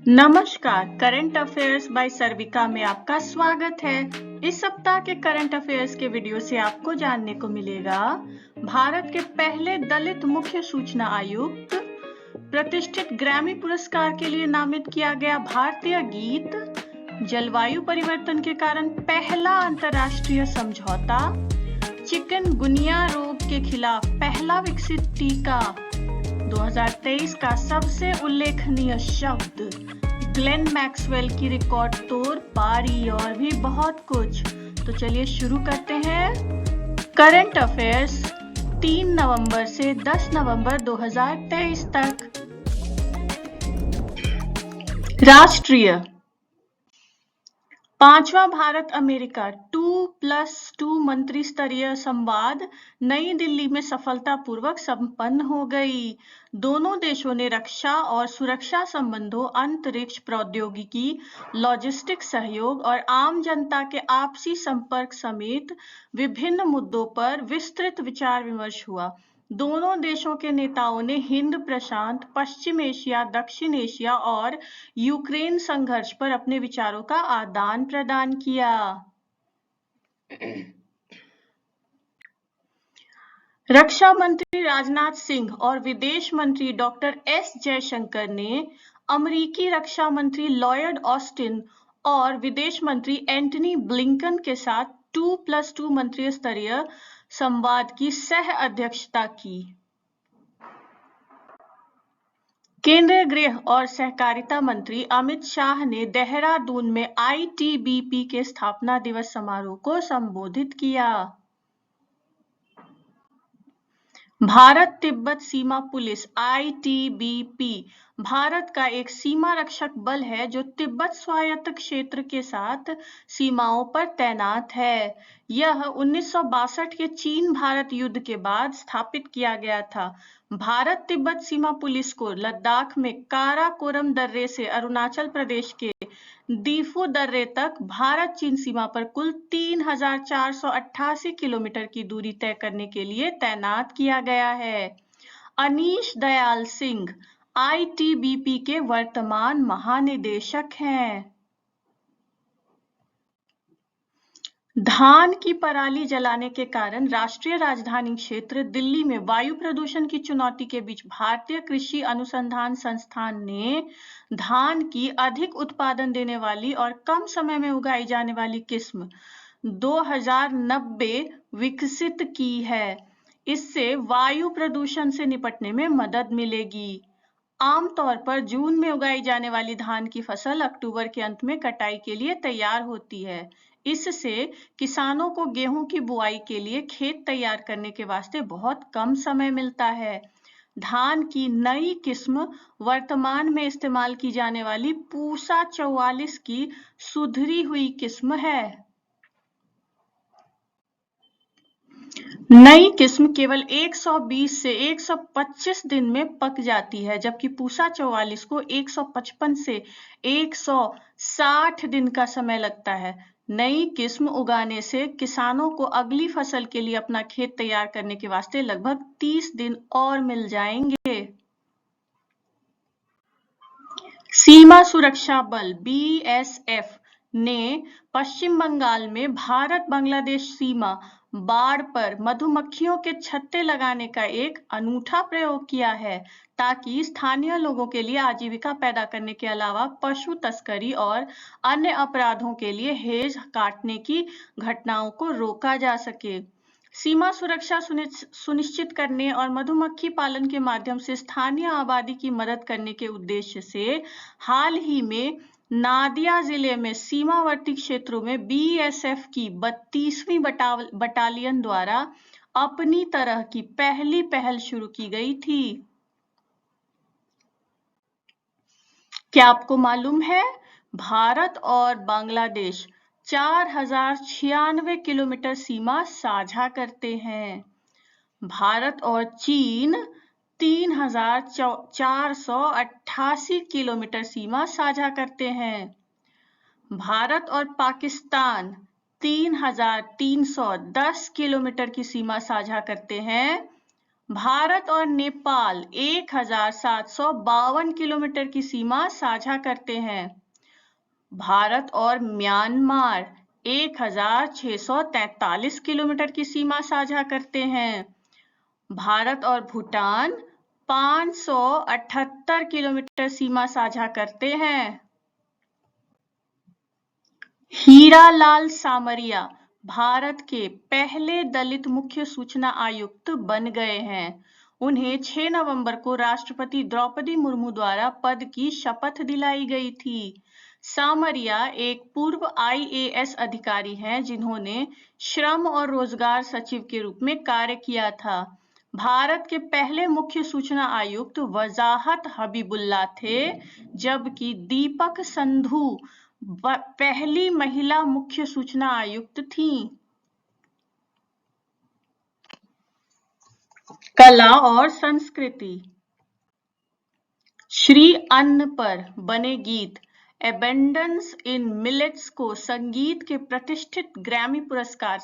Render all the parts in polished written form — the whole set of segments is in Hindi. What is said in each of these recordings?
नमस्कार, करंट अफेयर्स बाय सर्विका में आपका स्वागत है। इस सप्ताह के करंट अफेयर्स के वीडियो से आपको जानने को मिलेगा भारत के पहले दलित मुख्य सूचना आयुक्त, प्रतिष्ठित ग्रैमी पुरस्कार के लिए नामित किया गया भारतीय गीत, जलवायु परिवर्तन के कारण पहला अंतर्राष्ट्रीय समझौता, चिकनगुनिया रोग के खिलाफ पहला विकसित टीका, 2023 का सबसे उल्लेखनीय शब्द, ग्लेन मैक्सवेल की रिकॉर्ड तोड़ पारी और भी बहुत कुछ। तो चलिए शुरू करते हैं। करंट अफेयर्स 3 नवंबर से 10 नवंबर 2023 तक। राष्ट्रीय 5वां भारत अमेरिका 2+2 मंत्री स्तरीय संवाद नई दिल्ली में सफलतापूर्वक संपन्न हो गई। दोनों देशों ने रक्षा और सुरक्षा संबंधों, अंतरिक्ष प्रौद्योगिकी, लॉजिस्टिक सहयोग और आम जनता के आपसी संपर्क समेत विभिन्न मुद्दों पर विस्तृत विचार विमर्श हुआ। दोनों देशों के नेताओं ने हिंद प्रशांत, पश्चिम एशिया, दक्षिण एशिया और यूक्रेन संघर्ष पर अपने विचारों का आदान प्रदान किया। रक्षा मंत्री राजनाथ सिंह और विदेश मंत्री डॉक्टर एस जयशंकर ने अमेरिकी रक्षा मंत्री लॉयड ऑस्टिन और विदेश मंत्री एंटनी ब्लिंकन के साथ 2+2 मंत्री स्तरीय संवाद की सह अध्यक्षता की। केंद्रीय गृह और सहकारिता मंत्री अमित शाह ने देहरादून में आईटीबीपी के स्थापना दिवस समारोह को संबोधित किया। भारत तिब्बत सीमा पुलिस आईटीबीपी भारत का एक सीमा रक्षक बल है जो तिब्बत स्वायत्त क्षेत्र के साथ सीमाओं पर तैनात है। यह 1962 के चीन भारत युद्ध के बाद स्थापित किया गया था। भारत तिब्बत सीमा पुलिस को लद्दाख में काराकोरम दर्रे से अरुणाचल प्रदेश के दीफू दर्रे तक भारत चीन सीमा पर कुल 3488 किलोमीटर की दूरी तय करने के लिए तैनात किया गया है। अनीश दयाल सिंह आईटीबीपी के वर्तमान महानिदेशक हैं। धान की पराली जलाने के कारण राष्ट्रीय राजधानी क्षेत्र दिल्ली में वायु प्रदूषण की चुनौती के बीच भारतीय कृषि अनुसंधान संस्थान ने धान की अधिक उत्पादन देने वाली और कम समय में उगाई जाने वाली किस्म 2090 विकसित की है। इससे वायु प्रदूषण से निपटने में मदद मिलेगी। आमतौर पर जून में उगाई जाने वाली धान की फसल अक्टूबर के अंत में कटाई के लिए तैयार होती है। इससे किसानों को गेहूं की बुआई के लिए खेत तैयार करने के वास्ते बहुत कम समय मिलता है। धान की नई किस्म वर्तमान में इस्तेमाल की जाने वाली पूसा 44 की सुधरी हुई किस्म है। नई किस्म केवल 120 से 125 दिन में पक जाती है, जबकि पूसा 44 को 155 से 160 दिन का समय लगता है। नई किस्म उगाने से किसानों को अगली फसल के लिए अपना खेत तैयार करने के वास्ते लगभग 30 दिन और मिल जाएंगे। सीमा सुरक्षा बल बीएसएफ ने पश्चिम बंगाल में भारत बांग्लादेश सीमा बाड़ पर मधुमक्खियों के छत्ते लगाने का एक अनूठा प्रयोग किया है, ताकि स्थानीय लोगों के लिए आजीविका पैदा करने के अलावा पशु तस्करी और अन्य अपराधों के लिए हेज काटने की घटनाओं को रोका जा सके। सीमा सुरक्षा सुनिश्चित करने और मधुमक्खी पालन के माध्यम से स्थानीय आबादी की मदद करने के उद्देश्य से हाल ही में नादिया जिले में सीमावर्ती क्षेत्रों में बीएसएफ की 32वीं बटालियन द्वारा अपनी तरह की पहली पहल शुरू की गई थी। क्या आपको मालूम है, भारत और बांग्लादेश 4096 किलोमीटर सीमा साझा करते हैं। भारत और चीन 3488 किलोमीटर सीमा साझा करते हैं। भारत और पाकिस्तान 3310 किलोमीटर की सीमा साझा करते हैं। भारत और नेपाल 1752 किलोमीटर की सीमा साझा करते हैं। भारत और म्यांमार 1643 किलोमीटर की सीमा साझा करते हैं। भारत और भूटान 578 किलोमीटर सीमा साझा करते हैं। हीरालाल सामरिया भारत के पहले दलित मुख्य सूचना आयुक्त बन गए हैं। उन्हें 6 नवंबर को राष्ट्रपति द्रौपदी मुर्मू द्वारा पद की शपथ दिलाई गई थी। सामरिया एक पूर्व IAS अधिकारी हैं जिन्होंने श्रम और रोजगार सचिव के रूप में कार्य किया था। भारत के पहले मुख्य सूचना आयुक्त वजाहत हबीबुल्ला थे, जबकि दीपक संधू पहली महिला मुख्य सूचना आयुक्त थीं। कला और संस्कृति। श्री अन्न पर बने गीत एबेंडेंस इन मिलेट्स को संगीत के प्रतिष्ठित ग्रैमी पुरस्कार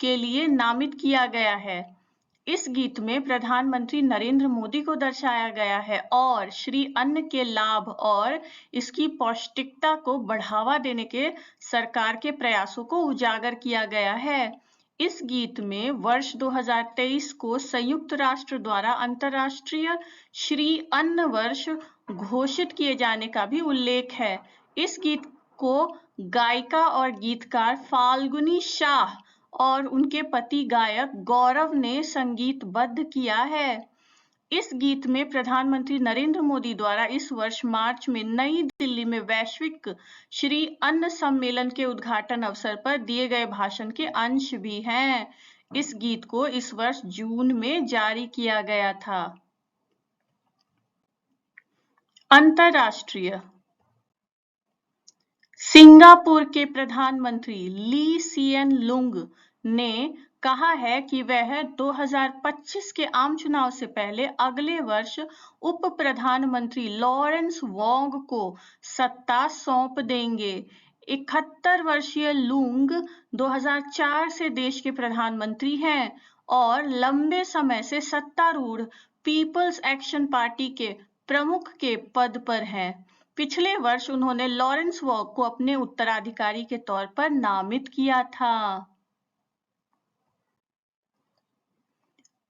के लिए नामित किया गया है। इस गीत में प्रधानमंत्री नरेंद्र मोदी को दर्शाया गया है और श्री अन्न के लाभ और इसकी पौष्टिकता को बढ़ावा देने के सरकार के प्रयासों को उजागर किया गया है। इस गीत में वर्ष 2023 को संयुक्त राष्ट्र द्वारा अंतर्राष्ट्रीय श्री अन्न वर्ष घोषित किए जाने का भी उल्लेख है। इस गीत को गायिका और गीतकार फाल्गुनी शाह और उनके पति गायक गौरव ने संगीतबद्ध किया है। इस गीत में प्रधानमंत्री नरेंद्र मोदी द्वारा इस वर्ष मार्च में नई दिल्ली में वैश्विक श्री अन्न सम्मेलन के उद्घाटन अवसर पर दिए गए भाषण के अंश भी हैं। इस गीत को इस वर्ष जून में जारी किया गया था। अंतरराष्ट्रीय। सिंगापुर के प्रधानमंत्री ली सिएन लुंग ने कहा है कि वह 2025 के आम चुनाव से पहले अगले वर्ष उप प्रधानमंत्री लॉरेंस वोंग को सत्ता सौंप देंगे। 71 वर्षीय लुंग 2004 से देश के प्रधानमंत्री हैं और लंबे समय से सत्तारूढ़ पीपल्स एक्शन पार्टी के प्रमुख के पद पर हैं। पिछले वर्ष उन्होंने लॉरेंस वोंग को अपने उत्तराधिकारी के तौर पर नामित किया था।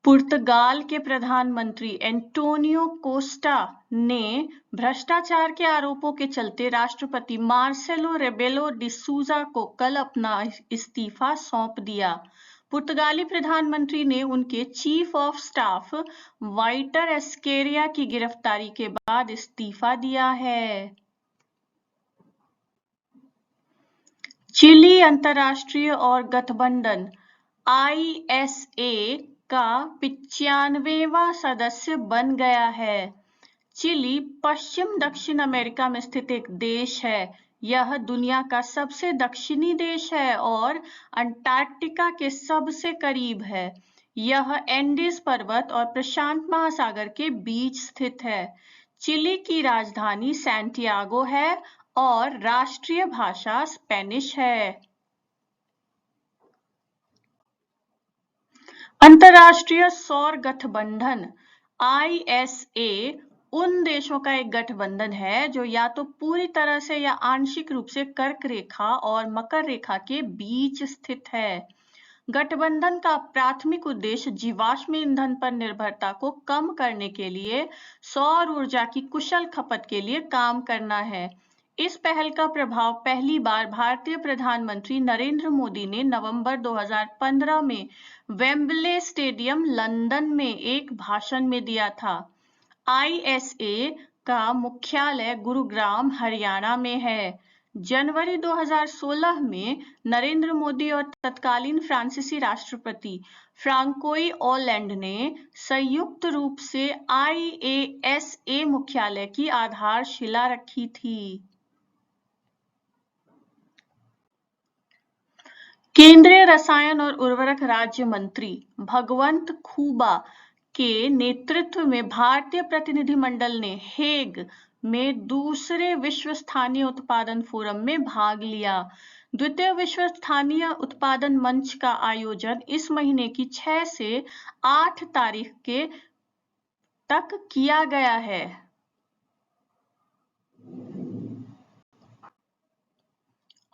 पुर्तगाल के प्रधानमंत्री एंटोनियो कोस्टा ने भ्रष्टाचार के आरोपों के चलते राष्ट्रपति मार्सेलो रेबेलो डी सूजा को कल अपना इस्तीफा सौंप दिया। पुर्तगाली प्रधानमंत्री ने उनके चीफ ऑफ स्टाफ वाइटर एस्केरिया की गिरफ्तारी के बाद इस्तीफा दिया है। चिली अंतर्राष्ट्रीय और गठबंधन ISA का 95वां सदस्य बन गया है। चिली पश्चिम दक्षिण अमेरिका में स्थित एक देश है। यह दुनिया का सबसे दक्षिणी देश है और अंटार्कटिका के सबसे करीब है। यह एंडीज पर्वत और प्रशांत महासागर के बीच स्थित है। चिली की राजधानी सैंटियागो है और राष्ट्रीय भाषा स्पेनिश है। अंतर्राष्ट्रीय सौर गठबंधन ISA उन देशों का एक गठबंधन है जो या तो पूरी तरह से या आंशिक रूप से कर्क रेखा और मकर रेखा के बीच स्थित है। गठबंधन का प्राथमिक उद्देश्य जीवाश्म ईंधन पर निर्भरता को कम करने के लिए सौर ऊर्जा की कुशल खपत के लिए काम करना है। इस पहल का प्रभाव पहली बार भारतीय प्रधानमंत्री नरेंद्र मोदी ने नवंबर 2015 में वेम्बले स्टेडियम लंदन में एक भाषण में दिया था। ISA का मुख्यालय गुरुग्राम हरियाणा में है। जनवरी 2016 में नरेंद्र मोदी और तत्कालीन फ्रांसीसी राष्ट्रपति फ्रांकोई ओलैंड ने संयुक्त रूप से IASA मुख्यालय की आधारशिला रखी थी। केंद्रीय रसायन और उर्वरक राज्य मंत्री भगवंत खूबा के नेतृत्व में भारतीय प्रतिनिधिमंडल ने हेग में दूसरे विश्व स्थानीय उत्पादन फोरम में भाग लिया। द्वितीय विश्व स्थानीय उत्पादन मंच का आयोजन इस महीने की 6 से 8 तारीख के तक किया गया है।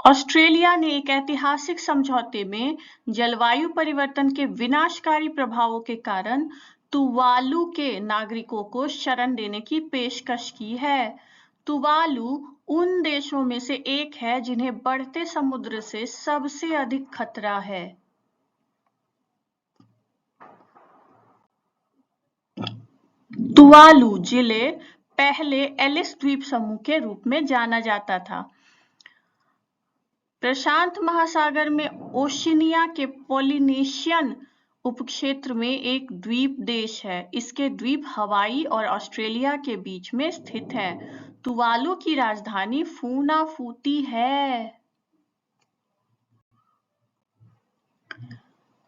ऑस्ट्रेलिया ने एक ऐतिहासिक समझौते में जलवायु परिवर्तन के विनाशकारी प्रभावों के कारण तुवालू के नागरिकों को शरण देने की पेशकश की है। तुवालू उन देशों में से एक है जिन्हें बढ़ते समुद्र से सबसे अधिक खतरा है। तुवालू जिले पहले एलिस द्वीप समूह के रूप में जाना जाता था। प्रशांत महासागर में ओशिनिया के पॉलिनेशियन उपक्षेत्र में एक द्वीप देश है। इसके द्वीप हवाई और ऑस्ट्रेलिया के बीच में स्थित है। तुवालू की राजधानी फूनाफूती है।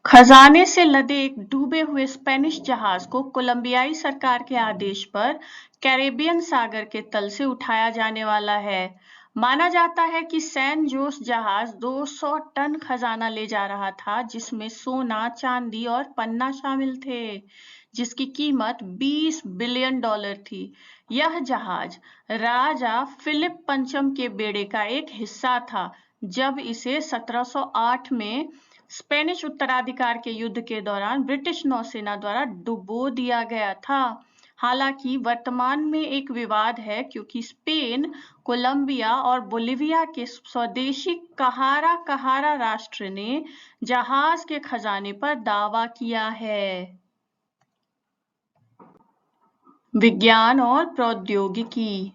खजाने से लदे एक डूबे हुए स्पेनिश जहाज को कोलंबियाई सरकार के आदेश पर कैरेबियन सागर के तल से उठाया जाने वाला है। माना जाता है कि सैन जोस जहाज 200 टन खजाना ले जा रहा था, जिसमें सोना, चांदी और पन्ना शामिल थे, जिसकी कीमत $20 बिलियन थी। यह जहाज राजा फिलिप पंचम के बेड़े का एक हिस्सा था जब इसे 1708 में स्पेनिश उत्तराधिकार के युद्ध के दौरान ब्रिटिश नौसेना द्वारा डुबो दिया गया था। हालांकि वर्तमान में एक विवाद है क्योंकि स्पेन, कोलंबिया और बोलिविया के स्वदेशी कहारा राष्ट्र ने जहाज के खजाने पर दावा किया है। विज्ञान और प्रौद्योगिकी।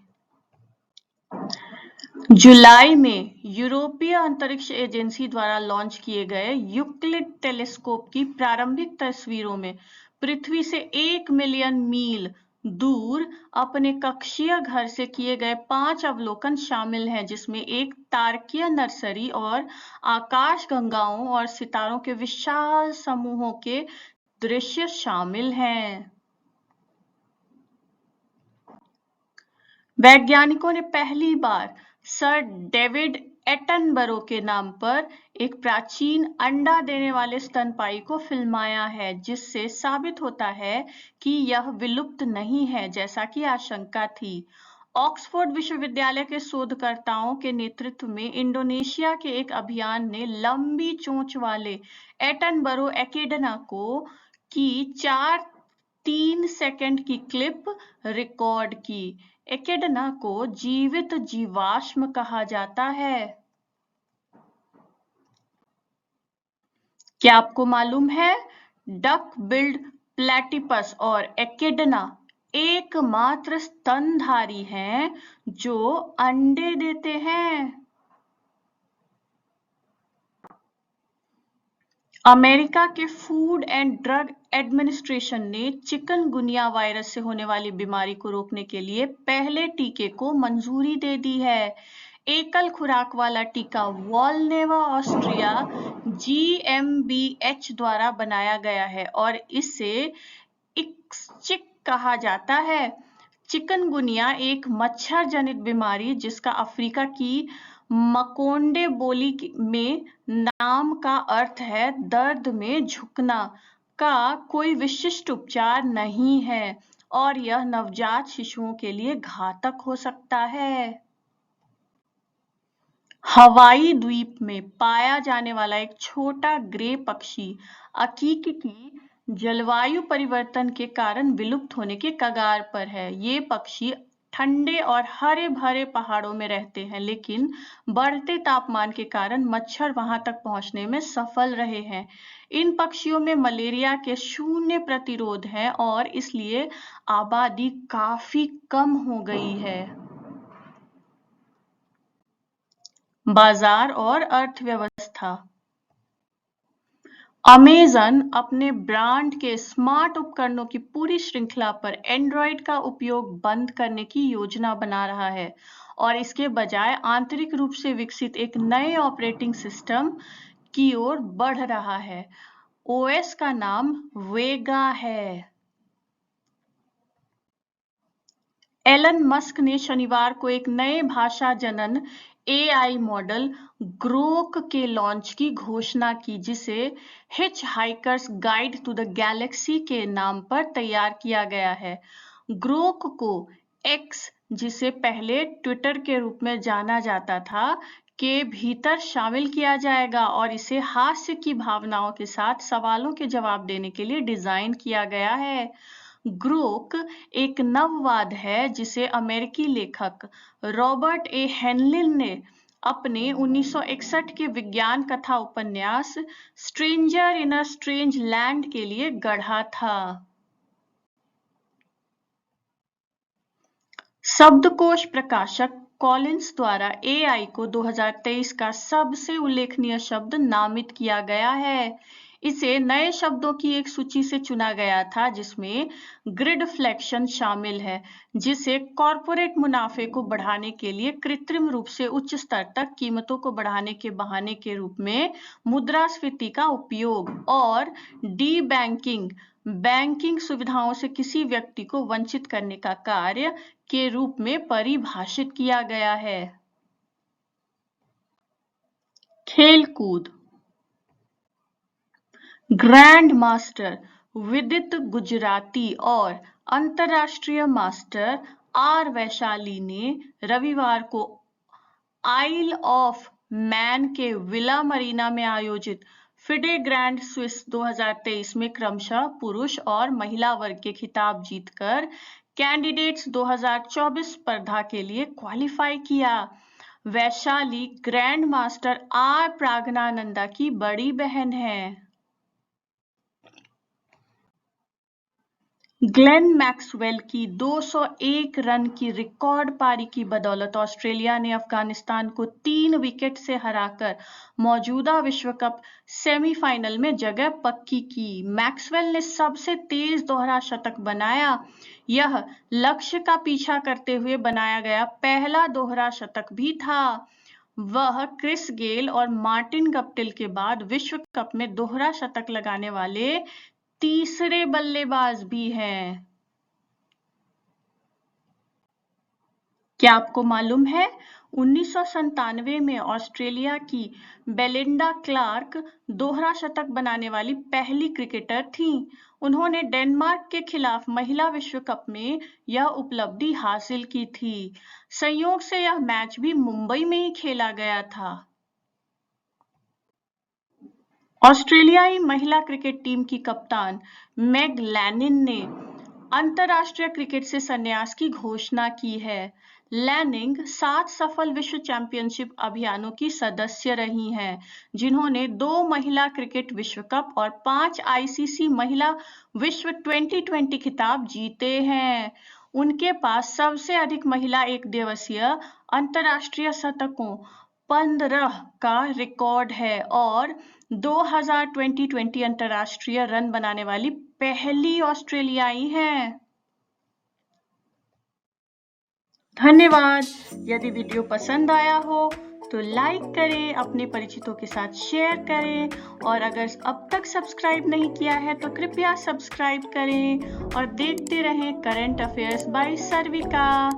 जुलाई में यूरोपीय अंतरिक्ष एजेंसी द्वारा लॉन्च किए गए यूक्लिड टेलीस्कोप की प्रारंभिक तस्वीरों में पृथ्वी से 1 मिलियन मील दूर अपने कक्षीय घर से किए गए 5 अवलोकन शामिल हैं, जिसमें एक तारकीय नर्सरी और आकाशगंगाओं और सितारों के विशाल समूहों के दृश्य शामिल हैं। वैज्ञानिकों ने पहली बार सर डेविड एटनबरो के नाम पर एक प्राचीन अंडा देने वाले स्तनपायी को फिल्माया है, जिससे साबित होता है कि यह विलुप्त नहीं है जैसा कि आशंका थी। ऑक्सफोर्ड विश्वविद्यालय के शोधकर्ताओं के नेतृत्व में इंडोनेशिया के एक अभियान ने लंबी चोंच वाले एटनबरो एकिडना की 3 सेकंड की क्लिप रिकॉर्ड की। एकिडना को जीवित जीवाश्म कहा जाता है। क्या आपको मालूम है डक बिल्ड प्लेटिपस और एकिडना एकमात्र स्तनधारी हैं जो अंडे देते हैं। अमेरिका के फूड एंड ड्रग एडमिनिस्ट्रेशन ने चिकनगुनिया वायरस से होने वाली बीमारी को रोकने के लिए पहले टीके को मंजूरी दे दी है। एकल खुराक वाला टीका वॉलनेवा ऑस्ट्रिया GmbH द्वारा बनाया गया है और इसे इक्सचिक कहा जाता है। चिकनगुनिया एक मच्छर जनित बीमारी जिसका अफ्रीका की मकोंडे बोली में नाम का अर्थ है दर्द में झुकना, का कोई विशिष्ट उपचार नहीं है और यह नवजात शिशुओं के लिए घातक हो सकता है। हवाई द्वीप में पाया जाने वाला एक छोटा ग्रे पक्षी अकीकिकी जलवायु परिवर्तन के कारण विलुप्त होने के कगार पर है। ये पक्षी ठंडे और हरे भरे पहाड़ों में रहते हैं, लेकिन बढ़ते तापमान के कारण मच्छर वहां तक पहुंचने में सफल रहे हैं। इन पक्षियों में मलेरिया के 0 प्रतिरोध है और इसलिए आबादी काफी कम हो गई है। बाजार और अर्थव्यवस्था। अमेज़न अपने ब्रांड के स्मार्ट उपकरणों की पूरी श्रृंखला पर एंड्रॉयड का उपयोग बंद करने की योजना बना रहा है और इसके बजाय आंतरिक रूप से विकसित एक नए ऑपरेटिंग सिस्टम की ओर बढ़ रहा है। ओएस का नाम वेगा है। एलन मस्क ने शनिवार को एक नए भाषा जनन AI मॉडल ग्रोक के लॉन्च की घोषणा की, जिसे hitchhiker's guide to the galaxy के नाम पर तैयार किया गया है। ग्रोक को एक्स, जिसे पहले ट्विटर के रूप में जाना जाता था, के भीतर शामिल किया जाएगा और इसे हास्य की भावनाओं के साथ सवालों के जवाब देने के लिए डिजाइन किया गया है। ग्रोक एक नववाद है जिसे अमेरिकी लेखक रॉबर्ट ए हेनलिन ने अपने 1961 के विज्ञान कथा उपन्यास stranger in a strange land के लिए गढ़ा था। शब्दकोश प्रकाशक कॉलिंस द्वारा AI को 2023 का सबसे उल्लेखनीय शब्द नामित किया गया है। इसे नए शब्दों की एक सूची से चुना गया था, जिसमें ग्रिडफ्लेक्शन शामिल है, जिसे कॉरपोरेट मुनाफे को बढ़ाने के लिए कृत्रिम रूप से उच्च स्तर तक कीमतों को बढ़ाने के बहाने के रूप में मुद्रास्फीति का उपयोग, और डी बैंकिंग, बैंकिंग सुविधाओं से किसी व्यक्ति को वंचित करने का कार्य के रूप में परिभाषित किया गया है। खेलकूद। ग्रैंड मास्टर विदित गुजराती और अंतरराष्ट्रीय मास्टर आर वैशाली ने रविवार को आइल ऑफ मैन के विला मरीना में आयोजित फिडे ग्रैंड स्विस 2023 में क्रमशः पुरुष और महिला वर्ग के खिताब जीतकर कैंडिडेट्स 2024 स्पर्धा के लिए क्वालिफाई किया। वैशाली ग्रैंड मास्टर आर प्रागनानंदा की बड़ी बहन है। ग्लेन मैक्सवेल की 201 रन की रिकॉर्ड पारी की बदौलत ऑस्ट्रेलिया ने अफगानिस्तान को 3 विकेट से हराकर मौजूदा विश्व कप सेमीफाइनल में जगह पक्की की। मैक्सवेल ने सबसे तेज दोहरा शतक बनाया। यह लक्ष्य का पीछा करते हुए बनाया गया पहला दोहरा शतक भी था। वह क्रिस गेल और मार्टिन गप्टिल के बाद विश्व कप में दोहरा शतक लगाने वाले तीसरे बल्लेबाज भी हैं। क्या आपको मालूम है 1997 में ऑस्ट्रेलिया की बेलिंडा क्लार्क दोहरा शतक बनाने वाली पहली क्रिकेटर थीं। उन्होंने डेनमार्क के खिलाफ महिला विश्व कप में यह उपलब्धि हासिल की थी। संयोग से यह मैच भी मुंबई में ही खेला गया था। ऑस्ट्रेलियाई महिला क्रिकेट टीम की कप्तान मेग लैनिन ने अंतरराष्ट्रीय क्रिकेट से संन्यास की घोषणा की है। लैनिंग 7 सफल विश्व चैंपियनशिप अभियानों की सदस्य रही हैं, जिन्होंने 2 महिला क्रिकेट विश्व कप और 5 ICC महिला विश्व 2020 खिताब जीते हैं। उनके पास सबसे अधिक महिला एक दिवसीय अंतरराष्ट्रीय शतकों 15 का रिकॉर्ड है और 2020 अंतरराष्ट्रीय रन बनाने वाली पहली ऑस्ट्रेलियाई हैं। धन्यवाद। यदि वीडियो पसंद आया हो तो लाइक करें, अपने परिचितों के साथ शेयर करें और अगर अब तक सब्सक्राइब नहीं किया है तो कृपया सब्सक्राइब करें और देखते रहें करंट अफेयर्स बाय सर्विका।